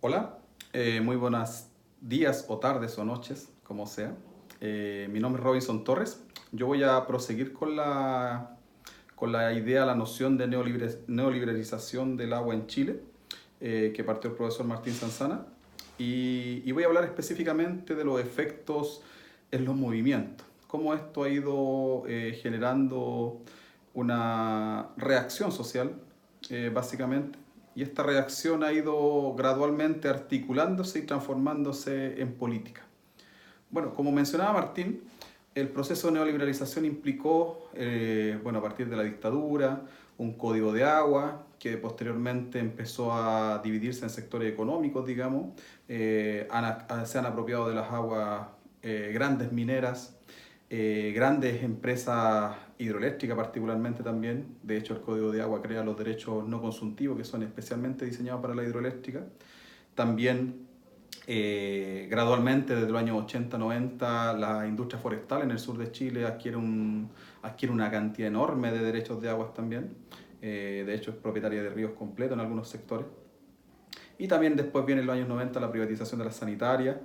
Hola, muy buenos días o tardes o noches, como sea. Mi nombre es Robinson Torres. Yo voy a proseguir con la idea, la noción de neoliberalización del agua en Chile, que partió el profesor Martín Sanzana. Y voy a hablar específicamente de los efectos en los movimientos, cómo esto ha ido generando una reacción social, básicamente, y esta reacción ha ido gradualmente articulándose y transformándose en política. Bueno, como mencionaba Martín, el proceso de neoliberalización implicó, a partir de la dictadura, un código de agua que posteriormente empezó a dividirse en sectores económicos, digamos. Se han apropiado de las aguas grandes mineras, grandes empresas hidroeléctricas particularmente también. De hecho, el Código de Agua crea los derechos no consultivos que son especialmente diseñados para la hidroeléctrica. También gradualmente desde los años 80-90 la industria forestal en el sur de Chile adquiere una cantidad enorme de derechos de aguas también. De hecho es propietaria de ríos completos en algunos sectores. Y también después viene en los años 90 la privatización de las sanitarias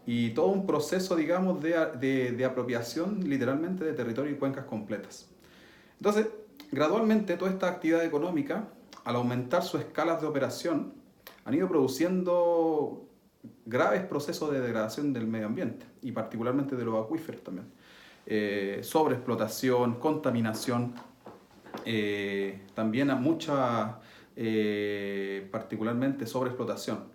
y todo un proceso, digamos, de apropiación literalmente de territorio y cuencas completas. Entonces, gradualmente toda esta actividad económica, al aumentar sus escalas de operación, han ido produciendo graves procesos de degradación del medio ambiente y particularmente de los acuíferos también. Sobreexplotación, contaminación, también a mucha, particularmente sobreexplotación.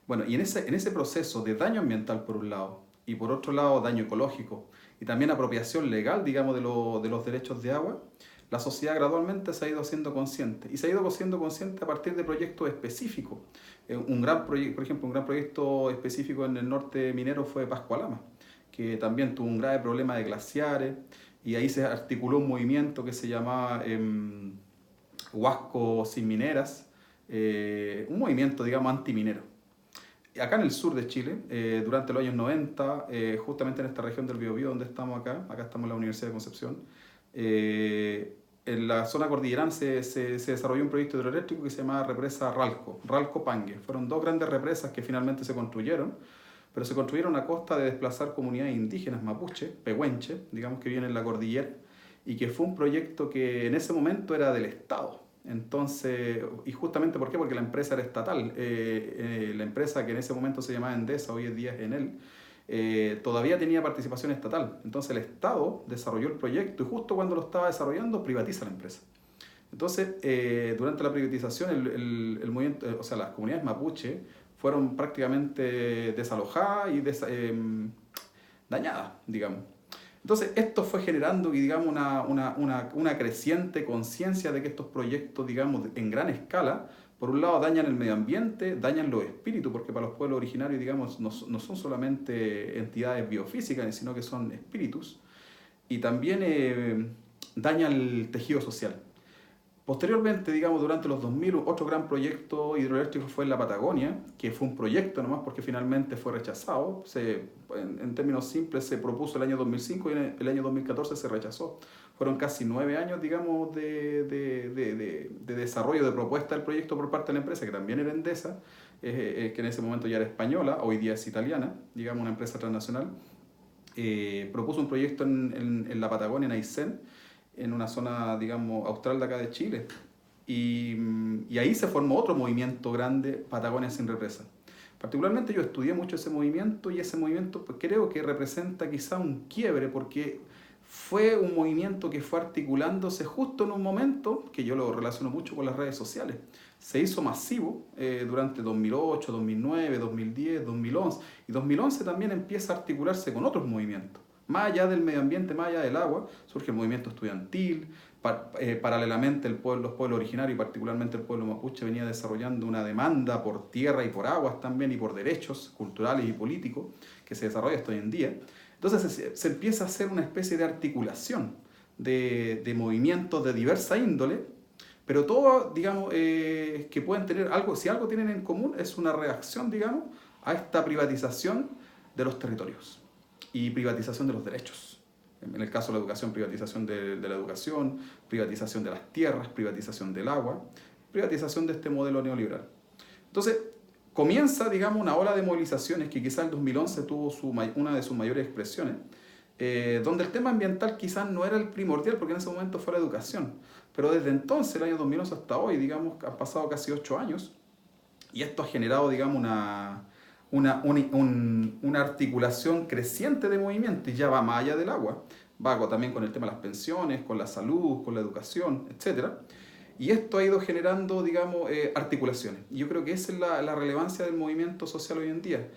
Bueno, y en ese proceso de daño ambiental por un lado y por otro lado daño ecológico y también apropiación legal, digamos, de los derechos de agua, la sociedad gradualmente se ha ido haciendo consciente y se ha ido haciendo consciente a partir de proyectos específicos. Por ejemplo, un gran proyecto específico en el norte minero fue Pascualama, que también tuvo un grave problema de glaciares y ahí se articuló un movimiento que se llamaba Huasco Sin Mineras, un movimiento, digamos, antiminero. Acá en el sur de Chile, durante los años 90, justamente en esta región del Biobío donde estamos acá estamos en la Universidad de Concepción, en la zona cordillerana se desarrolló un proyecto hidroeléctrico que se llamaba represa Ralco-Pangue. Fueron dos grandes represas que finalmente se construyeron, pero se construyeron a costa de desplazar comunidades indígenas mapuche, pehuenche, digamos, que viven en la cordillera, y que fue un proyecto que en ese momento era del Estado. Entonces, y justamente ¿por qué? Porque la empresa era estatal. La empresa que en ese momento se llamaba Endesa, hoy en día es Enel, todavía tenía participación estatal. Entonces el Estado desarrolló el proyecto y justo cuando lo estaba desarrollando privatiza la empresa. Entonces, durante la privatización, el movimiento, o sea, las comunidades mapuche fueron prácticamente desalojadas y dañadas, digamos. Entonces, esto fue generando, digamos, una creciente conciencia de que estos proyectos, digamos, en gran escala, por un lado dañan el medio ambiente, dañan los espíritus, porque para los pueblos originarios, digamos, no son solamente entidades biofísicas, sino que son espíritus, y también daña el tejido social. Posteriormente, digamos, durante los 2000, otro gran proyecto hidroeléctrico fue en la Patagonia, que fue un proyecto nomás porque finalmente fue rechazado. En términos simples, se propuso el año 2005 y en el año 2014 se rechazó. Fueron casi 9 años, digamos, de desarrollo de propuesta del proyecto por parte de la empresa, que también era Endesa, que en ese momento ya era española, hoy día es italiana, digamos, una empresa transnacional. Propuso un proyecto en la Patagonia, en Aysén, en una zona, digamos, austral de acá de Chile. Y ahí se formó otro movimiento grande, Patagonia Sin Represa. Particularmente yo estudié mucho ese movimiento y ese movimiento pues, creo que representa quizá un quiebre porque fue un movimiento que fue articulándose justo en un momento que yo lo relaciono mucho con las redes sociales. Se hizo masivo durante 2008, 2009, 2010, 2011 y 2011 también empieza a articularse con otros movimientos. Más allá del medio ambiente, más allá del agua, surge el movimiento estudiantil. Paralelamente los pueblos originarios y particularmente el pueblo mapuche venía desarrollando una demanda por tierra y por aguas también y por derechos culturales y políticos que se desarrolla hasta hoy en día. Entonces se empieza a hacer una especie de articulación de movimientos de diversa índole, pero todo, digamos, que pueden tener algo, si algo tienen en común es una reacción, digamos, a esta privatización de los territorios y privatización de los derechos. En el caso de la educación, privatización de la educación, privatización de las tierras, privatización del agua, privatización de este modelo neoliberal. Entonces, comienza, digamos, una ola de movilizaciones que quizás el 2011 tuvo una de sus mayores expresiones, donde el tema ambiental quizás no era el primordial, porque en ese momento fue la educación. Pero desde entonces, el año 2011 hasta hoy, digamos, han pasado casi 8 años, y esto ha generado, digamos, una articulación creciente de movimiento, y ya va más allá del agua, va también con el tema de las pensiones, con la salud, con la educación, etcétera. Y esto ha ido generando, digamos, articulaciones. Y yo creo que esa es la relevancia del movimiento social hoy en día.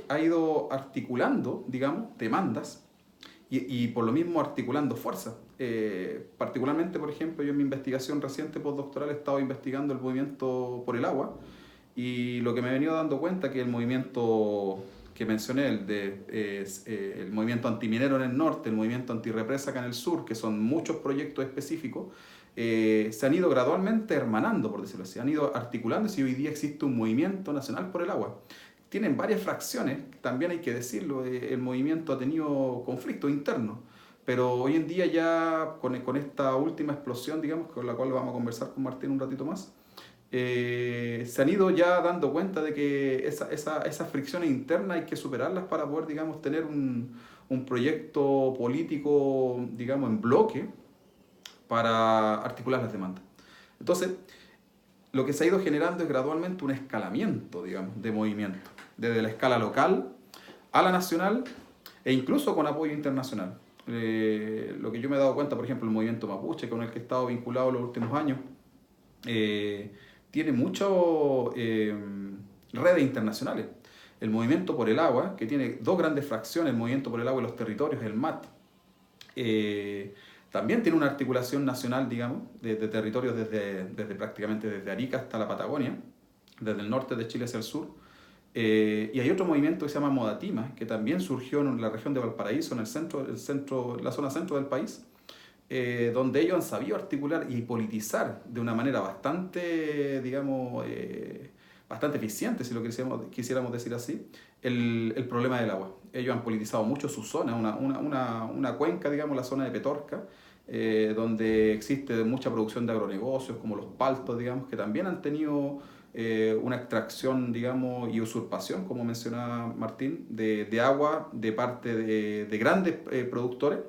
Ha ido articulando, digamos, demandas y por lo mismo articulando fuerzas. Particularmente, por ejemplo, yo en mi investigación reciente postdoctoral he estado investigando el movimiento por el agua, y lo que me he venido dando cuenta que el movimiento que mencioné, el movimiento antiminero en el norte, el movimiento antirrepresa acá en el sur, que son muchos proyectos específicos, se han ido gradualmente hermanando, por decirlo así, han ido articulándose, y hoy día existe un movimiento nacional por el agua. Tienen varias fracciones, también hay que decirlo, el movimiento ha tenido conflictos internos, pero hoy en día ya con esta última explosión, digamos, con la cual vamos a conversar con Martín un ratito más, se han ido ya dando cuenta de que esas fricciones internas hay que superarlas para poder, digamos, tener un proyecto político, digamos, en bloque para articular las demandas. Entonces, lo que se ha ido generando es gradualmente un escalamiento, digamos, de movimiento, desde la escala local a la nacional e incluso con apoyo internacional. Lo que yo me he dado cuenta, por ejemplo, el movimiento mapuche, con el que he estado vinculado los últimos años, tiene muchas redes internacionales. El movimiento por el agua, que tiene dos grandes fracciones, el movimiento por el agua y los territorios, el MAT, también tiene una articulación nacional, digamos, de territorios prácticamente desde Arica hasta la Patagonia, desde el norte de Chile hacia el sur. Y hay otro movimiento que se llama Modatima, que también surgió en la región de Valparaíso, en la zona centro del país, donde ellos han sabido articular y politizar de una manera bastante, digamos, bastante eficiente, si lo quisiéramos decir así, el problema del agua. Ellos han politizado mucho su zona, una cuenca, digamos, la zona de Petorca, donde existe mucha producción de agronegocios, como los paltos, digamos, que también han tenido una extracción, digamos, y usurpación, como mencionaba Martín, de agua de parte de grandes productores,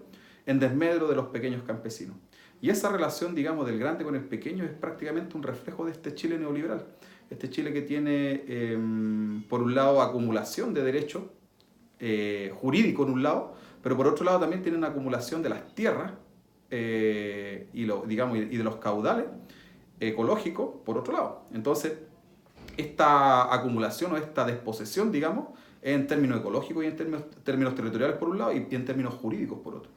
en desmedro de los pequeños campesinos. Y esa relación, digamos, del grande con el pequeño es prácticamente un reflejo de este Chile neoliberal. Este Chile que tiene, por un lado, acumulación de derechos jurídicos en un lado, pero por otro lado también tiene una acumulación de las tierras digamos, y de los caudales ecológicos por otro lado. Entonces, esta acumulación o esta desposesión, digamos, en términos ecológicos y en términos territoriales por un lado y en términos jurídicos por otro.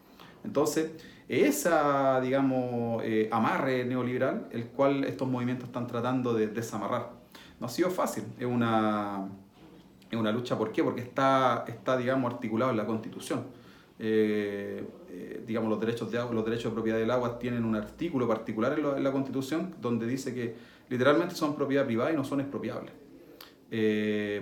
Entonces, esa, digamos, amarre neoliberal, el cual estos movimientos están tratando de desamarrar. No ha sido fácil, es una lucha. ¿Por qué? Porque está digamos, articulado en la Constitución. Digamos, los derechos de agua, los derechos de propiedad del agua tienen un artículo particular en la Constitución donde dice que literalmente son propiedad privada y no son expropiables.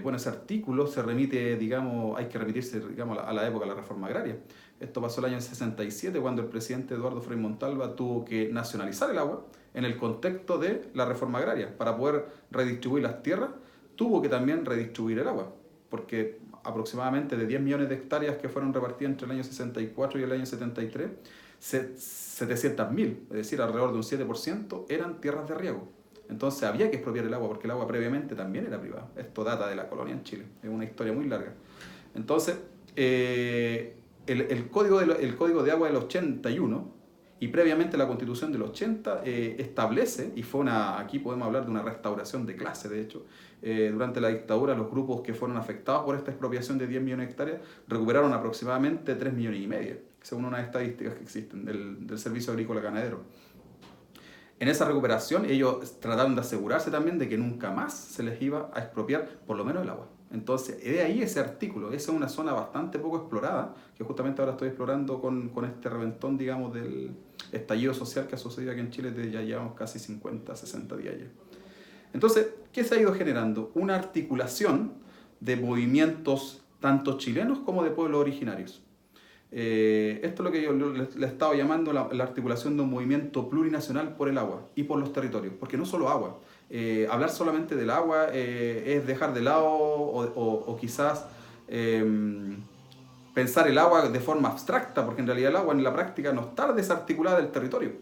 Bueno, ese artículo se remite, digamos, hay que remitirse, digamos, a la época de la reforma agraria. Esto pasó el año 67, cuando el presidente Eduardo Frei Montalva tuvo que nacionalizar el agua en el contexto de la reforma agraria. Para poder redistribuir las tierras, tuvo que también redistribuir el agua, porque aproximadamente de 10 millones de hectáreas que fueron repartidas entre el año 64 y el año 73, 700.000, es decir, alrededor de un 7%, eran tierras de riego. Entonces había que expropiar el agua, porque el agua previamente también era privada. Esto data de la colonia en Chile, es una historia muy larga. Entonces, el código de agua del 81 y previamente la Constitución del 80 establece, y aquí podemos hablar de una restauración de clase, de hecho, durante la dictadura los grupos que fueron afectados por esta expropiación de 10 millones de hectáreas recuperaron aproximadamente 3,5 millones, según unas estadísticas que existen del Servicio Agrícola Ganadero. En esa recuperación ellos trataron de asegurarse también de que nunca más se les iba a expropiar por lo menos el agua. Entonces, de ahí ese artículo. Esa es una zona bastante poco explorada, que justamente ahora estoy explorando con este reventón, digamos, del estallido social que ha sucedido aquí en Chile desde ya llevamos casi 50, 60 días ya. Entonces, ¿qué se ha ido generando? Una articulación de movimientos tanto chilenos como de pueblos originarios. Esto es lo que yo le he estado llamando la articulación de un movimiento plurinacional por el agua y por los territorios, porque no solo agua, hablar solamente del agua es dejar de lado o quizás pensar el agua de forma abstracta, porque en realidad el agua en la práctica no está desarticulada del territorio.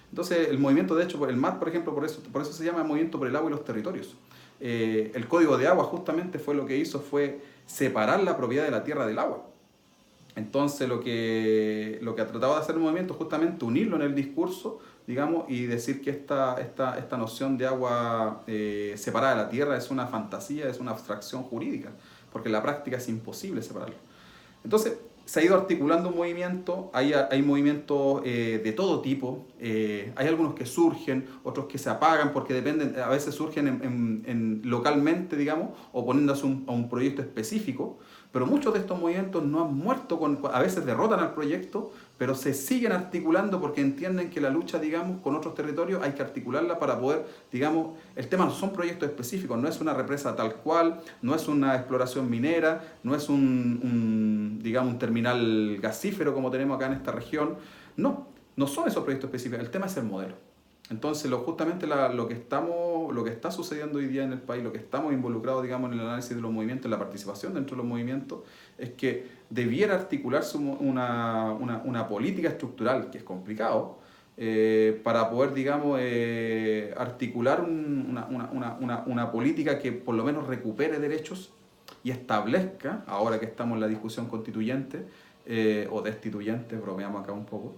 Entonces el movimiento, de hecho, el MAT, por ejemplo, por eso se llama Movimiento por el Agua y los Territorios. El Código de Agua justamente fue lo que hizo, fue separar la propiedad de la tierra del agua. Entonces lo que ha tratado de hacer el movimiento es justamente unirlo en el discurso, digamos, y decir que esta noción de agua separada de la tierra es una fantasía, es una abstracción jurídica, porque en la práctica es imposible separarlo. Entonces se ha ido articulando un movimiento, hay movimientos de todo tipo, hay algunos que surgen, otros que se apagan porque dependen, a veces surgen localmente, digamos, oponiéndose a un proyecto específico, pero muchos de estos movimientos no han muerto, a veces derrotan al proyecto, pero se siguen articulando porque entienden que la lucha, digamos, con otros territorios hay que articularla para poder, digamos, el tema no son proyectos específicos, no es una represa tal cual, no es una exploración minera, no es digamos, un terminal gasífero como tenemos acá en esta región, no son esos proyectos específicos, el tema es el modelo. Entonces, justamente lo que está sucediendo hoy día en el país, lo que estamos involucrados, digamos, en el análisis de los movimientos, en la participación dentro de los movimientos, es que debiera articularse una política estructural, que es complicado, para poder, digamos, articular una política que por lo menos recupere derechos y establezca, ahora que estamos en la discusión constituyente o destituyente, bromeamos acá un poco,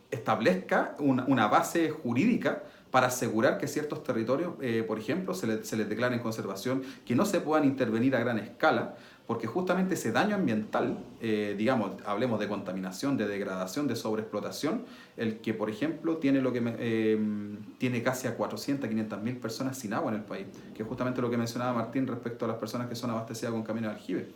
establezca una base jurídica para asegurar que ciertos territorios, por ejemplo, se les declare en conservación, que no se puedan intervenir a gran escala, porque justamente ese daño ambiental, digamos, hablemos de contaminación, de degradación, de sobreexplotación, el que, por ejemplo, tiene casi a 400, 500 mil personas sin agua en el país, que es justamente lo que mencionaba Martín respecto a las personas que son abastecidas con camiones de aljibe.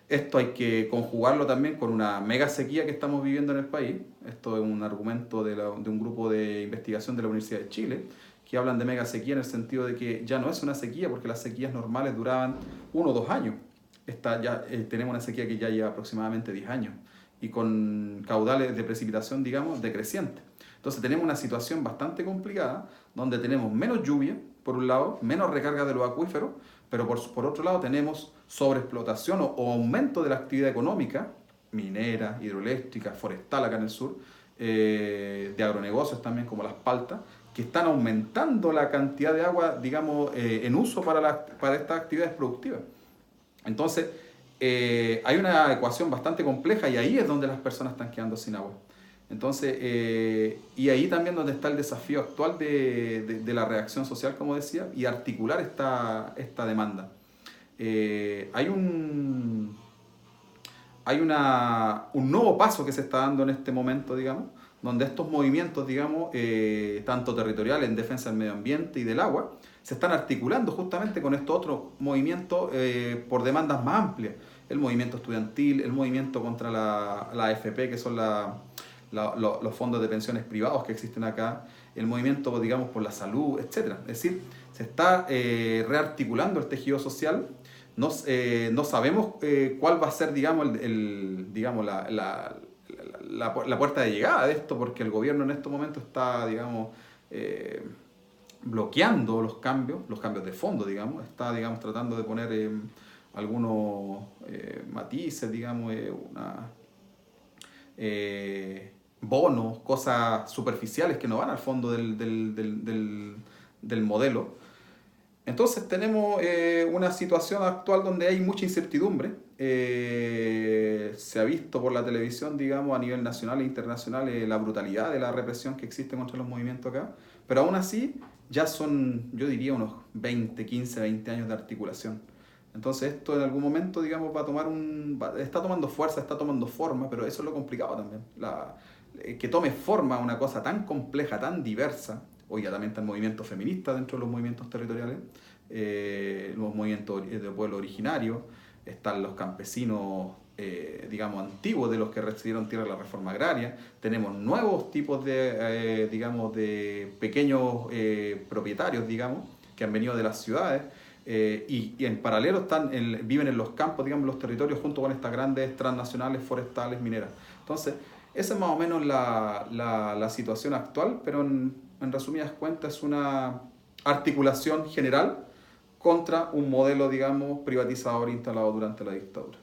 Esto hay que conjugarlo también con una mega sequía que estamos viviendo en el país. Esto es un argumento de un grupo de investigación de la Universidad de Chile, que hablan de mega sequía en el sentido de que ya no es una sequía, porque las sequías normales duraban 1 o 2 años. Tenemos una sequía que ya lleva aproximadamente 10 años y con caudales de precipitación, digamos, decrecientes. Entonces tenemos una situación bastante complicada, donde tenemos menos lluvia, por un lado, menos recarga de los acuíferos, pero por otro lado tenemos sobreexplotación o aumento de la actividad económica, minera, hidroeléctrica, forestal acá en el sur, de agronegocios también como las paltas, que están aumentando la cantidad de agua, digamos, en uso para estas actividades productivas. Entonces, hay una ecuación bastante compleja y ahí es donde las personas están quedando sin agua. Entonces, y ahí también donde está el desafío actual de la reacción social, como decía, y articular esta demanda. Hay un nuevo paso que se está dando en este momento, digamos, donde estos movimientos, digamos, tanto territoriales en defensa del medio ambiente y del agua, se están articulando justamente con estos otros movimientos por demandas más amplias. El movimiento estudiantil, el movimiento contra la AFP, que son los fondos de pensiones privados que existen acá, el movimiento, digamos, por la salud, etc. Es decir, se está rearticulando el tejido social. No sabemos cuál va a ser, digamos, digamos la puerta de llegada de esto, porque el gobierno en estos momentos está, digamos, bloqueando los cambios de fondo, digamos, está, digamos, tratando de poner algunos matices, digamos, bonos, cosas superficiales que no van al fondo del modelo. Entonces tenemos una situación actual donde hay mucha incertidumbre. Se ha visto por la televisión, digamos, a nivel nacional e internacional la brutalidad de la represión que existe contra los movimientos acá, pero aún así ya son, yo diría, unos 20, 15, 20 años de articulación. Entonces esto en algún momento, digamos, está tomando fuerza, está tomando forma, pero eso es lo complicado también. Que tome forma una cosa tan compleja, tan diversa. Oiga, también está el movimiento feminista dentro de los movimientos territoriales, los movimientos de pueblo originario, están los campesinos, digamos, antiguos de los que recibieron tierra de la reforma agraria, tenemos nuevos tipos digamos, de pequeños propietarios, digamos, que han venido de las ciudades, y en paralelo viven en los campos, digamos, los territorios junto con estas grandes transnacionales forestales mineras. Entonces, esa es más o menos la situación actual, pero en resumidas cuentas, es una articulación general contra un modelo, digamos, privatizador instalado durante la dictadura.